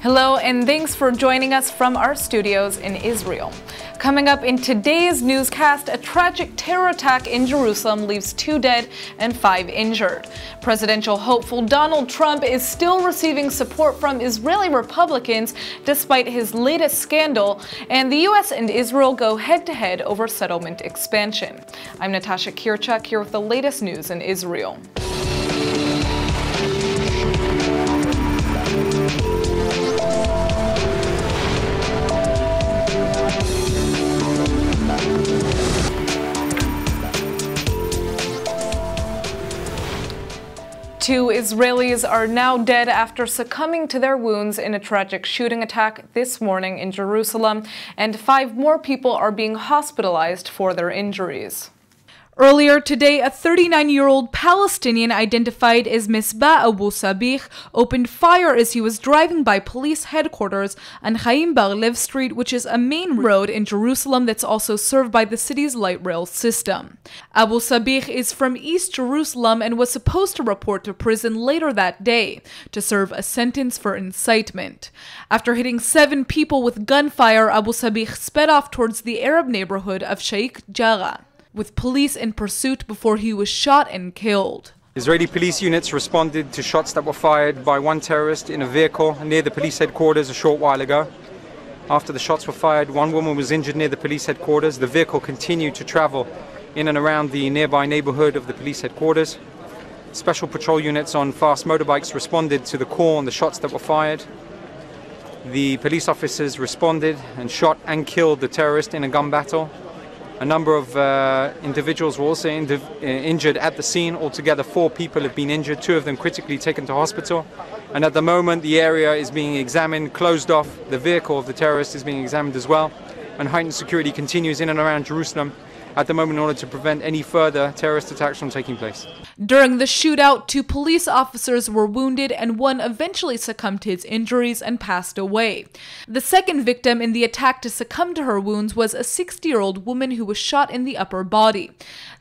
Hello and thanks for joining us from our studios in Israel. Coming up in today's newscast, a tragic terror attack in Jerusalem leaves 2 dead and 5 injured. Presidential hopeful Donald Trump is still receiving support from Israeli Republicans despite his latest scandal, and the US and Israel go head-to-head over settlement expansion. I'm Natasha Kirchak here with the latest news in Israel. Two Israelis are now dead after succumbing to their wounds in a tragic shooting attack this morning in Jerusalem, and 5 more people are being hospitalized for their injuries. Earlier today, a 39-year-old Palestinian identified as Misbah Abu Sabih opened fire as he was driving by police headquarters on Chaim Bar Lev Street, which is a main road in Jerusalem that's also served by the city's light rail system. Abu Sabih is from East Jerusalem and was supposed to report to prison later that day to serve a sentence for incitement. After hitting 7 people with gunfire, Abu Sabih sped off towards the Arab neighborhood of Sheikh Jarrah, with police in pursuit before he was shot and killed. Israeli police units responded to shots that were fired by one terrorist in a vehicle near the police headquarters a short while ago. After the shots were fired, 1 woman was injured near the police headquarters. The vehicle continued to travel in and around the nearby neighborhood of the police headquarters. Special patrol units on fast motorbikes responded to the call and the shots that were fired. The police officers responded and shot and killed the terrorist in a gun battle. A number of individuals were also injured at the scene. Altogether, 4 people have been injured, 2 of them critically taken to hospital. And at the moment, the area is being examined, closed off. The vehicle of the terrorist is being examined as well. And heightened security continues in and around Jerusalem at the moment in order to prevent any further terrorist attacks from taking place. During the shootout, 2 police officers were wounded and 1 eventually succumbed to his injuries and passed away. The second victim in the attack to succumb to her wounds was a 60-year-old woman who was shot in the upper body.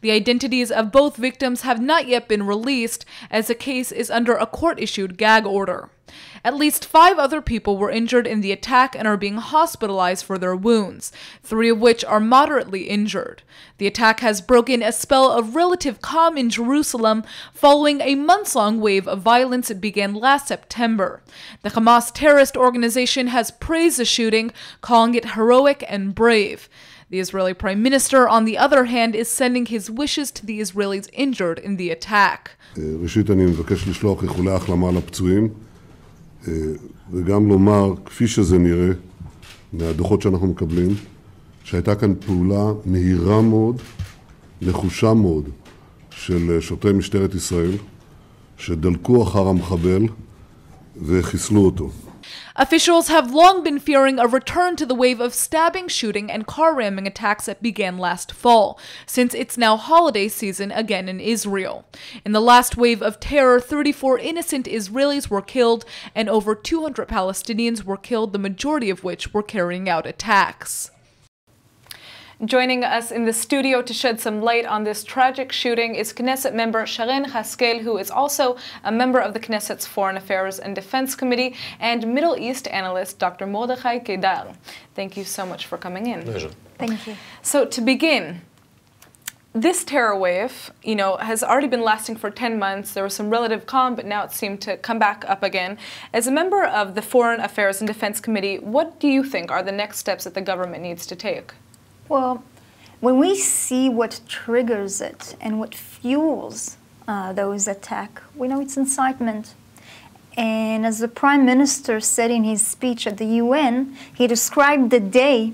The identities of both victims have not yet been released, as the case is under a court-issued gag order. At least 5 other people were injured in the attack and are being hospitalized for their wounds, 3 of which are moderately injured. The attack has broken a spell of relative calm in Jerusalem following a months-long wave of violence that began last September. The Hamas terrorist organization has praised the shooting, calling it heroic and brave. The Israeli Prime Minister, on the other hand, is sending his wishes to the Israelis injured in the attack. ראשית אני מבקש לשלוח איחולי החלמה לפצועים, וגם לומר, כפי שזה נראה, מהדוחות שאנחנו מקבלים, שהייתה כאן פעולה מהירה מאוד, נחושה מאוד, של שוטרי משטרת ישראל, שדלקו אחר המחבל וחיסלו אותו. Officials have long been fearing a return to the wave of stabbing, shooting, and car ramming attacks that began last fall, since it's now holiday season again in Israel. In the last wave of terror, 34 innocent Israelis were killed, and over 200 Palestinians were killed, the majority of which were carrying out attacks. Joining us in the studio to shed some light on this tragic shooting is Knesset member Sharen Haskel, who is also a member of the Knesset's Foreign Affairs and Defense Committee, and Middle East analyst Dr. Mordechai Kedar. Thank you so much for coming in. Pleasure. Thank you. So to begin, this terror wave, has already been lasting for 10 months. There was some relative calm, but now it seemed to come back up again. As a member of the Foreign Affairs and Defense Committee, what do you think are the next steps that the government needs to take? Well, when we see what triggers it and what fuels those attacks, we know it's incitement. And as the Prime Minister said in his speech at the UN, he described the day,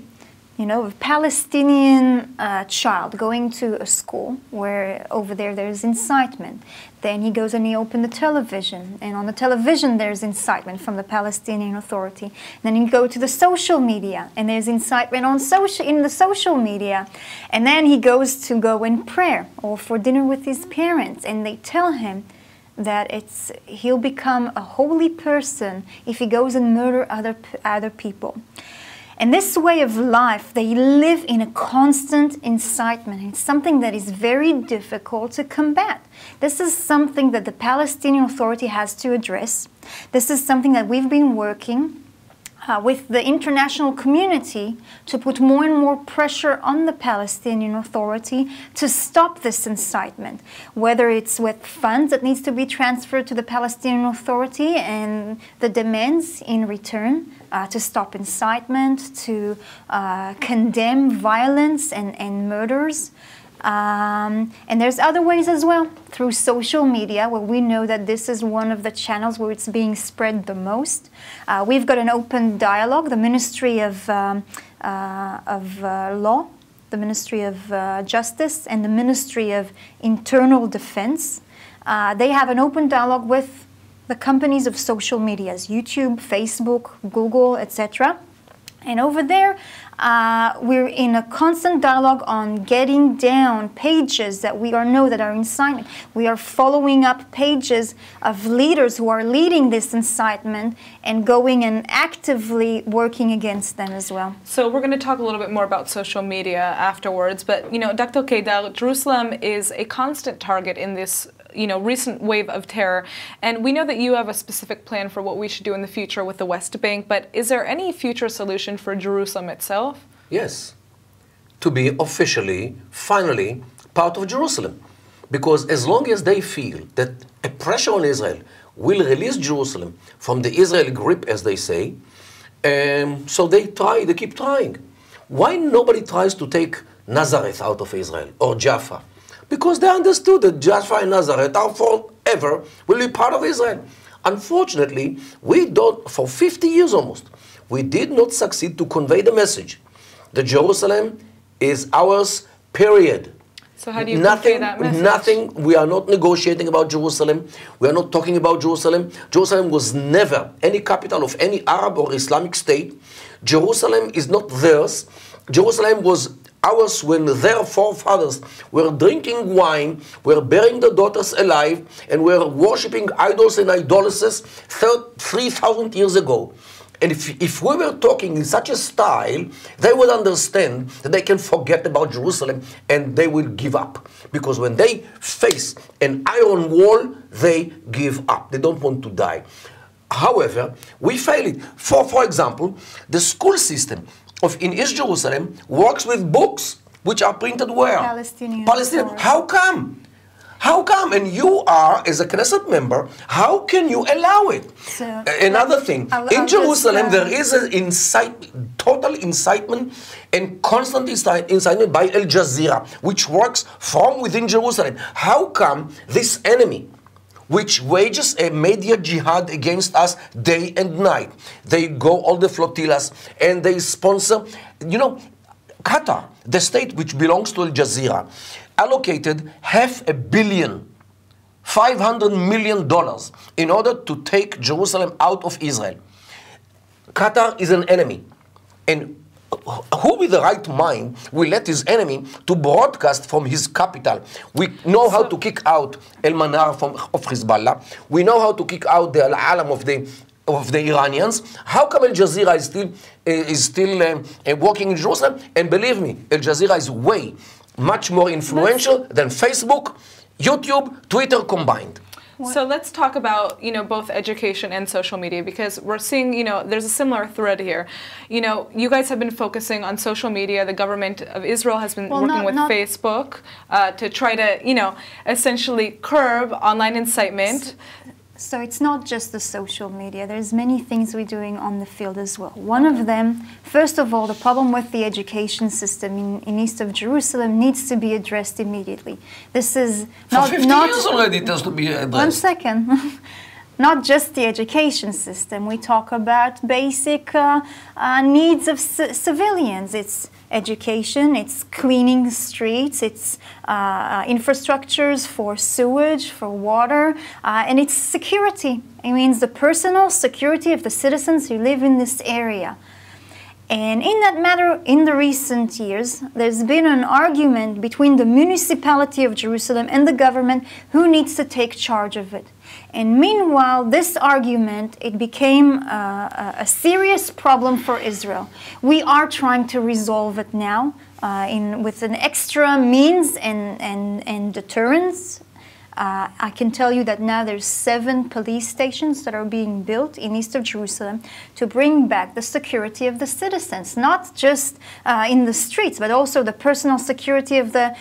a Palestinian child going to a school where over there's incitement. Then he goes and he opened the television, and on the television there's incitement from the Palestinian Authority. Then he go to the social media, and there's incitement in the social media. And then he goes to go in prayer or for dinner with his parents, and they tell him that he'll become a holy person if he goes and murder other people. And this way of life, they live in a constant incitement. It's something that is very difficult to combat. This is something that the Palestinian Authority has to address. This is something that we've been working with the international community to put more and more pressure on the Palestinian Authority to stop this incitement, whether it's with funds that needs to be transferred to the Palestinian Authority and the demands in return to stop incitement, to condemn violence and murders. And there's other ways as well, through social media, where we know that this is one of the channels where it's being spread the most. We've got an open dialogue. The Ministry of Law, the Ministry of Justice, and the Ministry of Internal Defense, they have an open dialogue with the companies of social medias, YouTube, Facebook, Google, etc. And over there, we're in a constant dialogue on getting down pages that we know that are incitement. We are following up pages of leaders who are leading this incitement and going and actively working against them as well. So we're going to talk a little bit more about social media afterwards, but Dr. Kedar, Jerusalem is a constant target in this recent wave of terror. And we know that you have a specific plan for what we should do in the future with the West Bank, but is there any future solution for Jerusalem itself? Yes. To be officially, finally, part of Jerusalem. Because as long as they feel that a pressure on Israel will release Jerusalem from the Israeli grip, as they say, so they keep trying. Why nobody tries to take Nazareth out of Israel or Jaffa? Because they understood that Jaffa and Nazareth are forever will be part of Israel. Unfortunately, we don't, for 50 years almost, we did not succeed to convey the message that Jerusalem is ours, period. So how do you convey that message? We are not negotiating about Jerusalem. We are not talking about Jerusalem. Jerusalem was never any capital of any Arab or Islamic state. Jerusalem is not theirs. Jerusalem was ours when their forefathers were drinking wine, were burying the daughters alive, and were worshipping idols and idolaters 3,000 years ago. And if we were talking in such a style, they would understand that they can forget about Jerusalem and they will give up. Because when they face an iron wall, they give up. They don't want to die. However, we fail it. For example, the school system in East Jerusalem works with books which are printed where? Palestinian. How come? How come? And you are, as a Knesset member, how can you allow it? So, another thing, in Jerusalem there is an total incitement and constant incitement by Al Jazeera, which works from within Jerusalem. How come this enemy, which wages a media jihad against us day and night, they go all the flotillas and they sponsor, Qatar, the state which belongs to Al Jazeera, allocated $500 million in order to take Jerusalem out of Israel. Qatar is an enemy. And who with the right mind will let his enemy to broadcast from his capital? We know how to kick out El-Manar of Hezbollah. We know how to kick out the Al-Alam of the Iranians. How come Al Jazeera is still working in Jerusalem? And believe me, Al Jazeera is way much more influential than Facebook, YouTube, Twitter combined. So let's talk about, both education and social media, because we're seeing, there's a similar thread here. You guys have been focusing on social media. The government of Israel has been working with Facebook to try to, essentially curb online incitement. So it's not just the social media. There's many things we're doing on the field as well. One of them, first of all, the problem with the education system in east of Jerusalem needs to be addressed immediately. This is not... For 50 years already it has to be addressed. 1 second. Not just the education system. We talk about basic needs of civilians. It's education, it's cleaning streets, it's infrastructures for sewage, for water, and it's security. It means the personal security of the citizens who live in this area. And in that matter, in the recent years, there's been an argument between the municipality of Jerusalem and the government who needs to take charge of it. And meanwhile, this argument, it became a serious problem for Israel. We are trying to resolve it now with an extra means and deterrence. I can tell you that now there's 7 police stations that are being built in east of Jerusalem to bring back the security of the citizens, not just in the streets, but also the personal security of the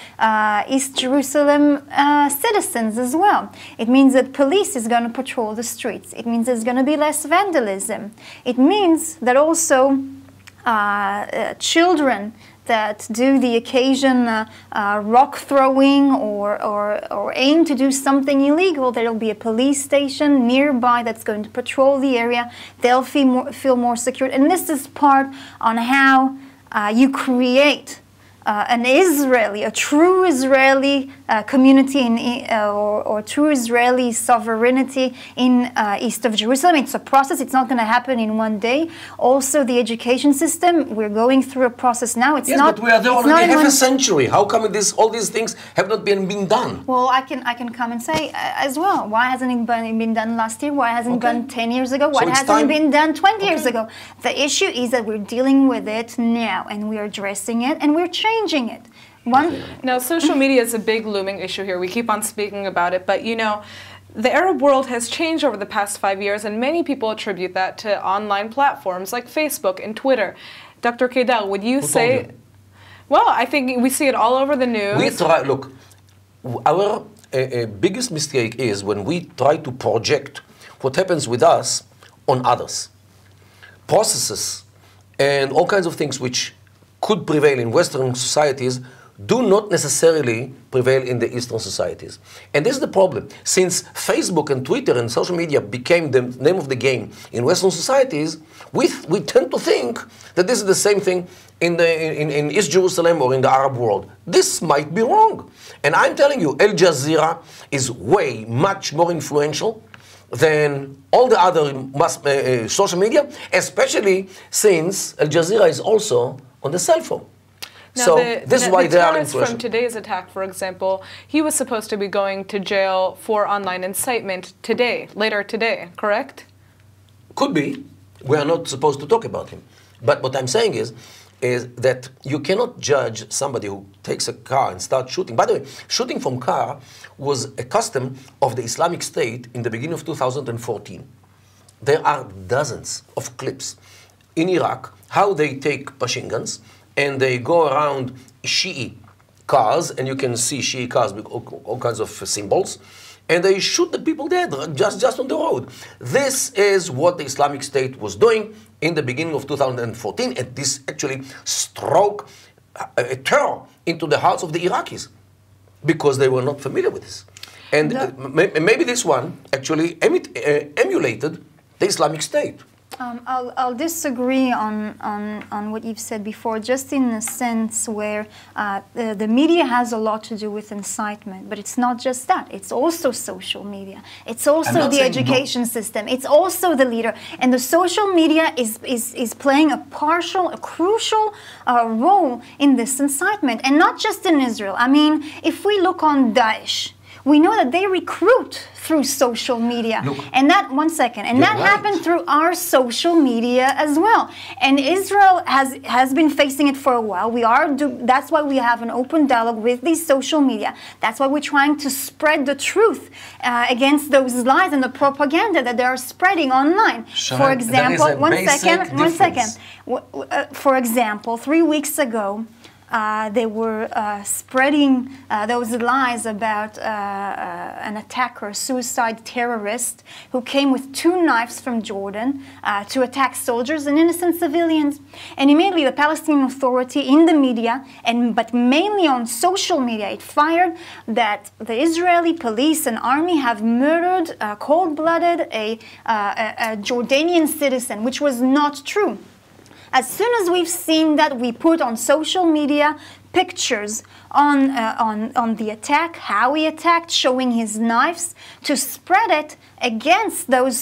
East Jerusalem citizens as well. It means that police is going to patrol the streets. It means there's going to be less vandalism. It means that also children that do the occasion rock throwing or aim to do something illegal, there'll be a police station nearby that's going to patrol the area. They'll feel more secure. And this is part on how you create a true Israeli community or true Israeli sovereignty in east of Jerusalem. It's a process. It's not going to happen in one day. Also, the education system, we're going through a process now. Yes, but we are there already half a century. How come all these things have not been done? Well, I can come and say as well, why hasn't it been done last year? Why hasn't it been 10 years ago? Why hasn't it been done 20 years ago? The issue is that we're dealing with it now, and we're addressing it, and we're changing it. Now, social media is a big looming issue here. We keep on speaking about it, but the Arab world has changed over the past 5 years, and many people attribute that to online platforms like Facebook and Twitter. Dr. Kedar, would you say? Well, I think we see it all over the news. Look, our biggest mistake is when we try to project what happens with us on others. Processes and all kinds of things which could prevail in Western societies do not necessarily prevail in the Eastern societies. And this is the problem. Since Facebook and Twitter and social media became the name of the game in Western societies, we tend to think that this is the same thing in East Jerusalem or in the Arab world. This might be wrong. And I'm telling you, Al Jazeera is much more influential than all the other social media, especially since Al Jazeera is also on the cell phone. Now, so this is why they are influential. From today's attack, for example, he was supposed to be going to jail for online incitement later today, correct? Could be. We are not supposed to talk about him. But what I'm saying is that you cannot judge somebody who takes a car and starts shooting. By the way, shooting from car was a custom of the Islamic State in the beginning of 2014. There are dozens of clips in Iraq how they take machine guns and they go around Shi'i cars, and you can see Shi'i cars with all kinds of symbols, and they shoot the people dead just on the road. This is what the Islamic State was doing in the beginning of 2014, and this actually struck a terror into the hearts of the Iraqis because they were not familiar with this. And maybe this one actually emulated the Islamic State. I'll disagree on what you've said before, just in the sense where the media has a lot to do with incitement, but it's not just that. It's also social media. It's also the education system. It's also the leader. And the social media is playing a crucial role in this incitement, and not just in Israel. I mean, if we look on Daesh, we know that they recruit through social media. And that happened through our social media as well. And Israel has been facing it for a while. That's why we have an open dialogue with these social media. That's why we're trying to spread the truth against those lies and the propaganda that they are spreading online. For example, one second. For example, 3 weeks ago, they were spreading those lies about an attacker, a suicide terrorist, who came with 2 knives from Jordan to attack soldiers and innocent civilians. And immediately the Palestinian Authority in the media, but mainly on social media, it fired that the Israeli police and army have murdered, cold-blooded, a Jordanian citizen, which was not true. As soon as we've seen that, we put on social media pictures on the attack, how he attacked, showing his knives, to spread it against those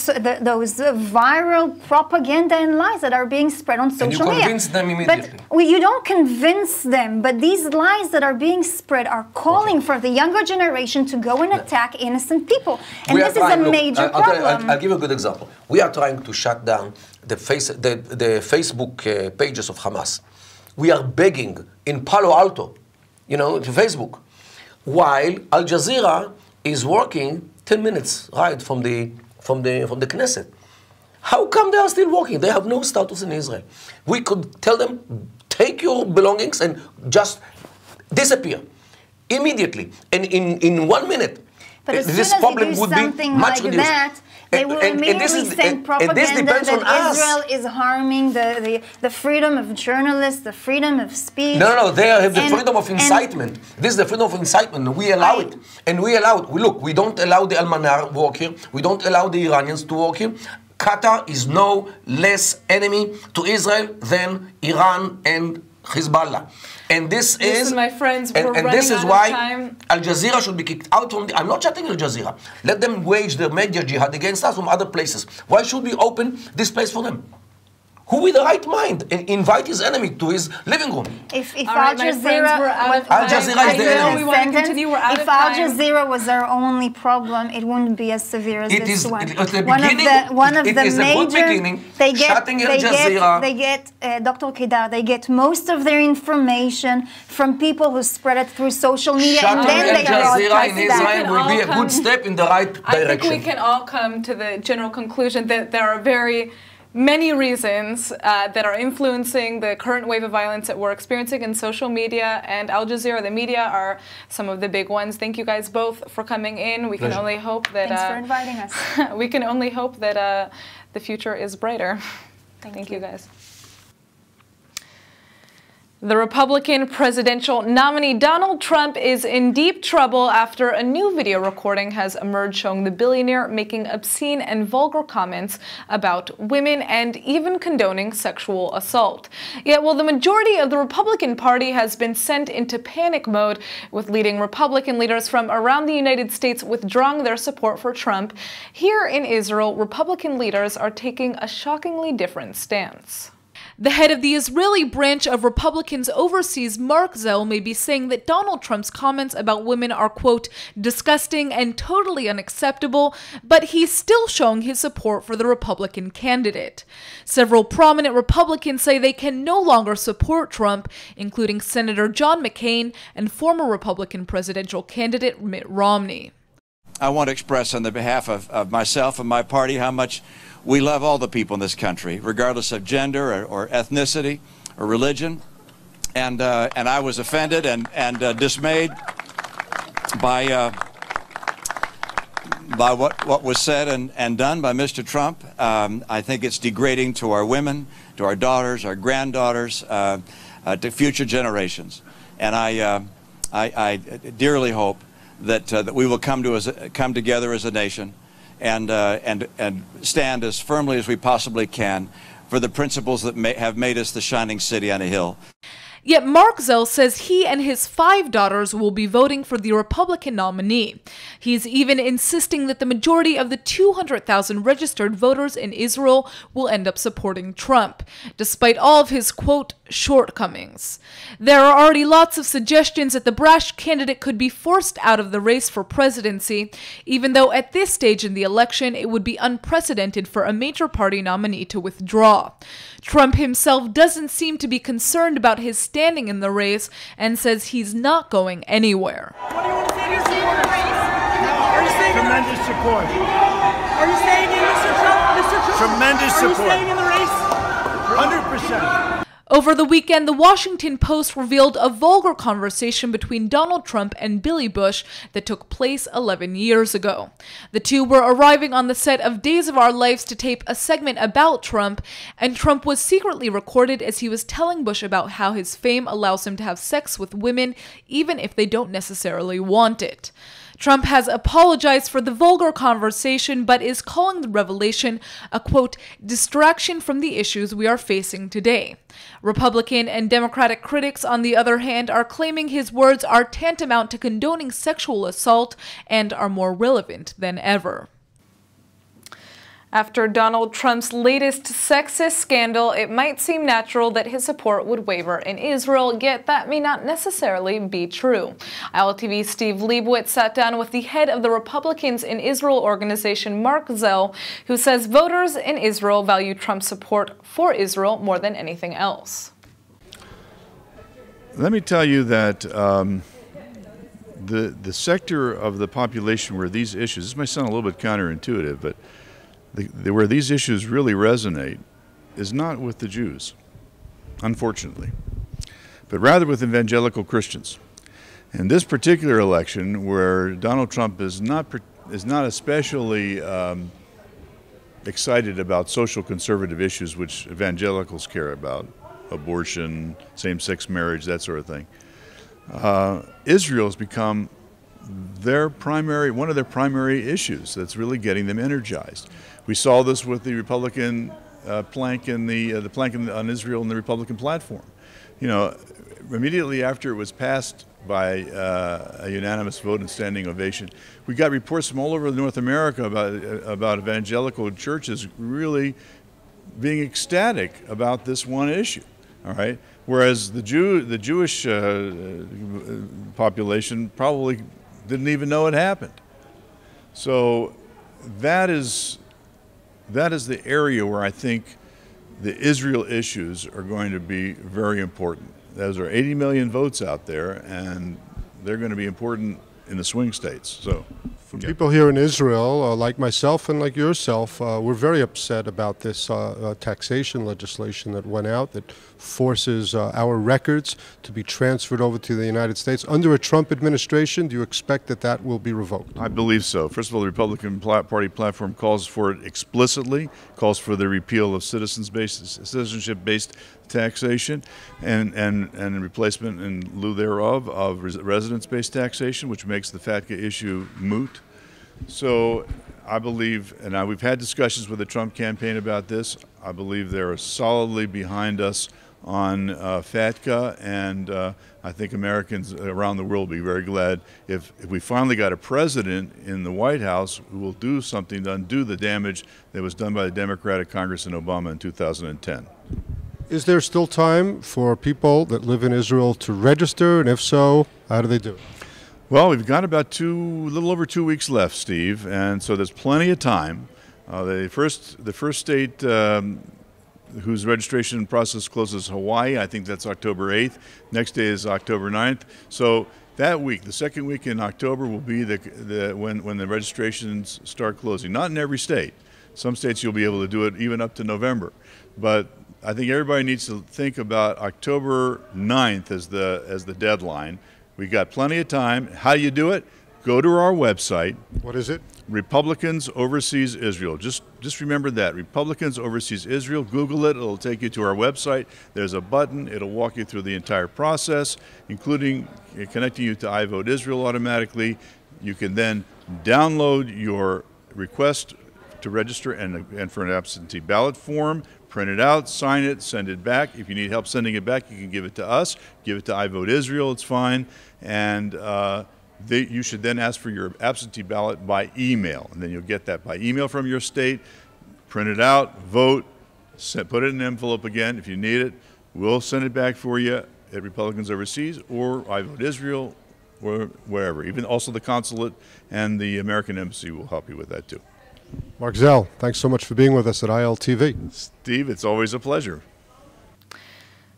viral propaganda and lies that are being spread on social media. And you convince them immediately. But you don't convince them, but these lies that are being spread are calling for the younger generation to go and attack innocent people. And this is a major problem. I'll give you a good example. We are trying to shut down the Facebook pages of Hamas. We are begging in Palo Alto, to Facebook, while Al Jazeera is working 10 minutes ride from the Knesset. How come they are still working? They have no status in Israel. We could tell them, take your belongings and just disappear immediately. And in 1 minute, but as this soon as problem you do would be something much like reduced. that, they will immediately send propaganda that Israel is harming the freedom of journalists, the freedom of speech. No, they have the freedom of incitement. This is the freedom of incitement. We allow it. And we allow it. Look, we don't allow the Al-Manar to work here. We don't allow the Iranians to work here. Qatar is no less enemy to Israel than Iran and Hezbollah. And this is, my friends, and this is why Al Jazeera should be kicked out from the. I'm not chatting Al Jazeera. Let them wage their media jihad against us from other places. Why should we open this place for them? Who with the right mind invite his enemy to his living room? If Al Jazeera was our only problem, it wouldn't be as severe as this one. One of the major. They get Dr. Kedar. They get most of their information from people who spread it through social media, and then they broadcast in Israel will be a good step in the right direction. I think we can all come to the general conclusion that there are many reasons that are influencing the current wave of violence that we're experiencing in social media, and Al Jazeera, the media, are some of the big ones. Thank you guys both for coming in. We can only hope that... Thanks for inviting us. We can only hope that the future is brighter. Thank you guys. The Republican presidential nominee Donald Trump is in deep trouble after a new video recording has emerged showing the billionaire making obscene and vulgar comments about women and even condoning sexual assault. Yet while the majority of the Republican Party has been sent into panic mode, with leading Republican leaders from around the United States withdrawing their support for Trump, here in Israel, Republican leaders are taking a shockingly different stance. The head of the Israeli branch of Republicans overseas, Mark Zell, may be saying that Donald Trump's comments about women are, quote, disgusting and totally unacceptable, but he's still showing his support for the Republican candidate. Several prominent Republicans say they can no longer support Trump, including Senator John McCain and former Republican presidential candidate Mitt Romney. I want to express on the behalf of myself and my party how much we love all the people in this country, regardless of gender or ethnicity or religion. And I was offended and dismayed by what was said and done by Mr. Trump. I think it's degrading to our women, to our daughters, our granddaughters, to future generations. And I dearly hope that we will come together as a nation and stand as firmly as we possibly can for the principles that have made us the shining city on a hill. Yet Mark Zell says he and his 5 daughters will be voting for the Republican nominee. He's even insisting that the majority of the 200,000 registered voters in Israel will end up supporting Trump, despite all of his, quote, shortcomings. There are already lots of suggestions that the brash candidate could be forced out of the race for presidency, even though at this stage in the election it would be unprecedented for a major party nominee to withdraw. Trump himself doesn't seem to be concerned about his standing in the race and says he's not going anywhere. What do you want to say to your supporters? Are you staying tremendous support. Are you staying in, Mr. Trump? Mr. Trump? Tremendous support. Are you staying in the race? 100%. Over the weekend, the Washington Post revealed a vulgar conversation between Donald Trump and Billy Bush that took place 11 years ago. The two were arriving on the set of Days of Our Lives to tape a segment about Trump, and Trump was secretly recorded as he was telling Bush about how his fame allows him to have sex with women even if they don't necessarily want it. Trump has apologized for the vulgar conversation, but is calling the revelation a, quote, distraction from the issues we are facing today. Republican and Democratic critics, on the other hand, are claiming his words are tantamount to condoning sexual assault and are more relevant than ever. After Donald Trump's latest sexist scandal, it might seem natural that his support would waver in Israel, yet that may not necessarily be true. ILTV's Steve Leibowitz sat down with the head of the Republicans in Israel organization, Mark Zell, who says voters in Israel value Trump's support for Israel more than anything else. Let me tell you that the sector of the population where these issues, this might sound a little bit counterintuitive, but where these issues really resonate is not with the Jews, unfortunately, but rather with evangelical Christians. In this particular election, where Donald Trump is not especially excited about social conservative issues which evangelicals care about, abortion, same-sex marriage, that sort of thing, Israel has become one of their primary issues that's really getting them energized. We saw this with the Republican plank in the plank on Israel in the Republican platform. You know, immediately after it was passed by a unanimous vote and standing ovation, we got reports from all over North America about evangelical churches really being ecstatic about this one issue. All right, whereas the Jewish population probably didn't even know it happened. So that is the area where I think the Israel issues are going to be very important. Those are 80 million votes out there, and they're going to be important in the swing states. So, for people here in Israel, like myself and like yourself, we're very upset about this taxation legislation that went out that forces our records to be transferred over to the United States. Under a Trump administration, do you expect that that will be revoked? I believe so. First of all, the Republican Party platform calls for it explicitly, calls for the repeal of citizenship-based taxation and replacement in lieu thereof of residence-based taxation, which makes the FATCA issue moot. So I believe, and we've had discussions with the Trump campaign about this, I believe they're solidly behind us on FATCA, and I think Americans around the world will be very glad if we finally got a president in the White House who will do something to undo the damage that was done by the Democratic Congress and Obama in 2010. Is there still time for people that live in Israel to register, and if so, how do they do it? Well, we've got about a little over 2 weeks left, Steve, and so there's plenty of time. The first state whose registration process closes Hawaii, I think that's October 8th. Next day is October 9th. So that week, the second week in October, will be when the registrations start closing. Not in every state. Some states you'll be able to do it even up to November. But I think everybody needs to think about October 9th as the deadline. We got plenty of time. How do you do it? Go to our website. What is it? Republicans Overseas Israel. Just remember that. Republicans Overseas Israel. Google it. It'll take you to our website. There's a button. It'll walk you through the entire process, including connecting you to iVote Israel automatically. You can then download your request to register and for an absentee ballot form, print it out, sign it, send it back. If you need help sending it back, you can give it to us. Give it to iVote Israel. It's fine. And you should then ask for your absentee ballot by email, and then you'll get that by email from your state. Print it out, vote, put it in an envelope again. If you need it, we'll send it back for you at Republicans Overseas or iVote Israel or wherever. Even also the consulate and the American Embassy will help you with that too. Mark Zell, thanks so much for being with us at ILTV. Steve, it's always a pleasure.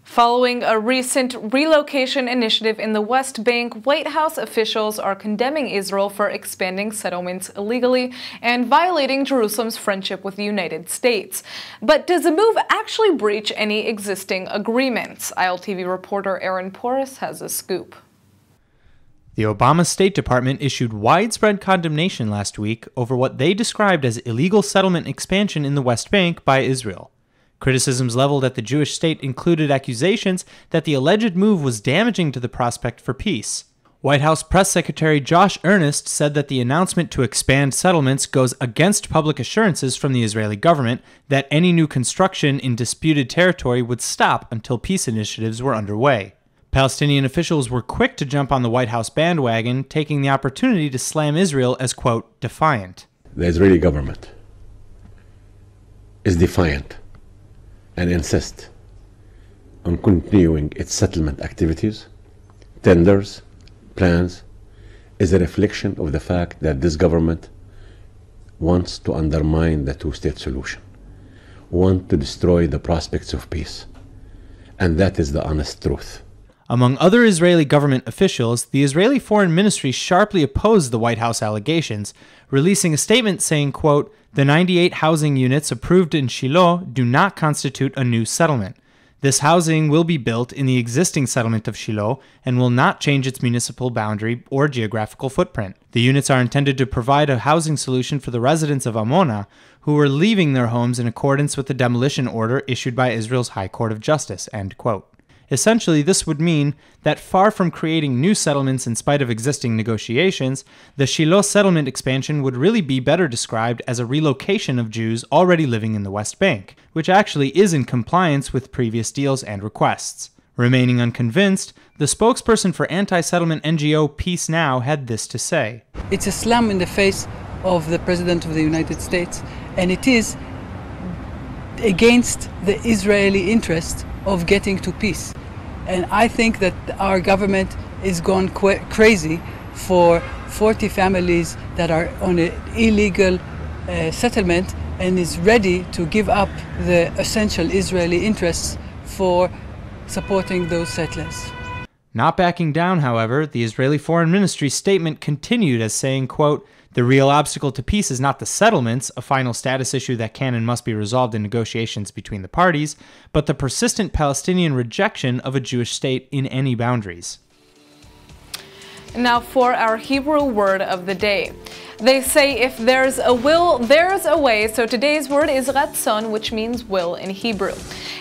Following a recent relocation initiative in the West Bank, White House officials are condemning Israel for expanding settlements illegally and violating Jerusalem's friendship with the United States. But does the move actually breach any existing agreements? ILTV reporter Aaron Porras has a scoop. The Obama State Department issued widespread condemnation last week over what they described as illegal settlement expansion in the West Bank by Israel. Criticisms leveled at the Jewish state included accusations that the alleged move was damaging to the prospect for peace. White House Press Secretary Josh Earnest said that the announcement to expand settlements goes against public assurances from the Israeli government that any new construction in disputed territory would stop until peace initiatives were underway. Palestinian officials were quick to jump on the White House bandwagon, taking the opportunity to slam Israel as, quote, defiant. The Israeli government is defiant and insists on continuing its settlement activities, tenders, plans, is a reflection of the fact that this government wants to undermine the two-state solution, wants to destroy the prospects of peace. And that is the honest truth. Among other Israeli government officials, the Israeli Foreign Ministry sharply opposed the White House allegations, releasing a statement saying, quote, "The 98 housing units approved in Shiloh do not constitute a new settlement. This housing will be built in the existing settlement of Shiloh and will not change its municipal boundary or geographical footprint. The units are intended to provide a housing solution for the residents of Amona who were leaving their homes in accordance with the demolition order issued by Israel's High Court of Justice," end quote. Essentially, this would mean that far from creating new settlements in spite of existing negotiations, the Shiloh settlement expansion would really be better described as a relocation of Jews already living in the West Bank, which actually is in compliance with previous deals and requests. Remaining unconvinced, the spokesperson for anti-settlement NGO Peace Now had this to say. It's a slam in the face of the President of the United States, and it is against the Israeli interest of getting to peace. And I think that our government is gone crazy for 40 families that are on an illegal settlement and is ready to give up the essential Israeli interests for supporting those settlers. Not backing down, however, the Israeli Foreign Ministry statement continued as saying, quote, "The real obstacle to peace is not the settlements, a final status issue that can and must be resolved in negotiations between the parties, but the persistent Palestinian rejection of a Jewish state in any boundaries." Now for our Hebrew word of the day. They say if there's a will, there's a way, so today's word is ratzon, which means will in Hebrew.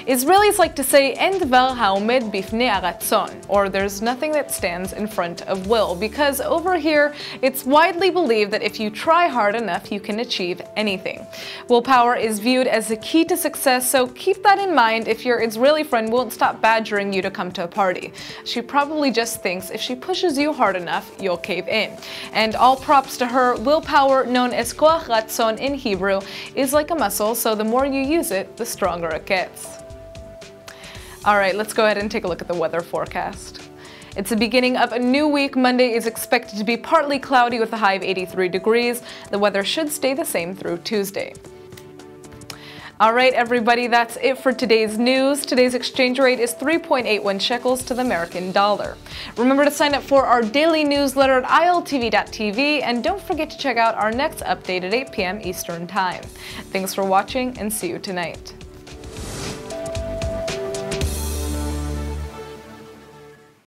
Israelis like to say en dvar haomed bifnei haratzon, or there's nothing that stands in front of will, because over here it's widely believed that if you try hard enough you can achieve anything. Willpower is viewed as the key to success, so keep that in mind if your Israeli friend won't stop badgering you to come to a party. She probably just thinks if she pushes you hard enough, you'll cave in. And all props to her. Willpower, known as koach ratzon in Hebrew, is like a muscle, so the more you use it, the stronger it gets. All right, let's go ahead and take a look at the weather forecast. It's the beginning of a new week. Monday is expected to be partly cloudy with a high of 83 degrees. The weather should stay the same through Tuesday. All right, everybody, that's it for today's news. Today's exchange rate is 3.81 shekels to the American dollar. Remember to sign up for our daily newsletter at iltv.tv, and don't forget to check out our next update at 8 p.m. Eastern Time. Thanks for watching, and see you tonight.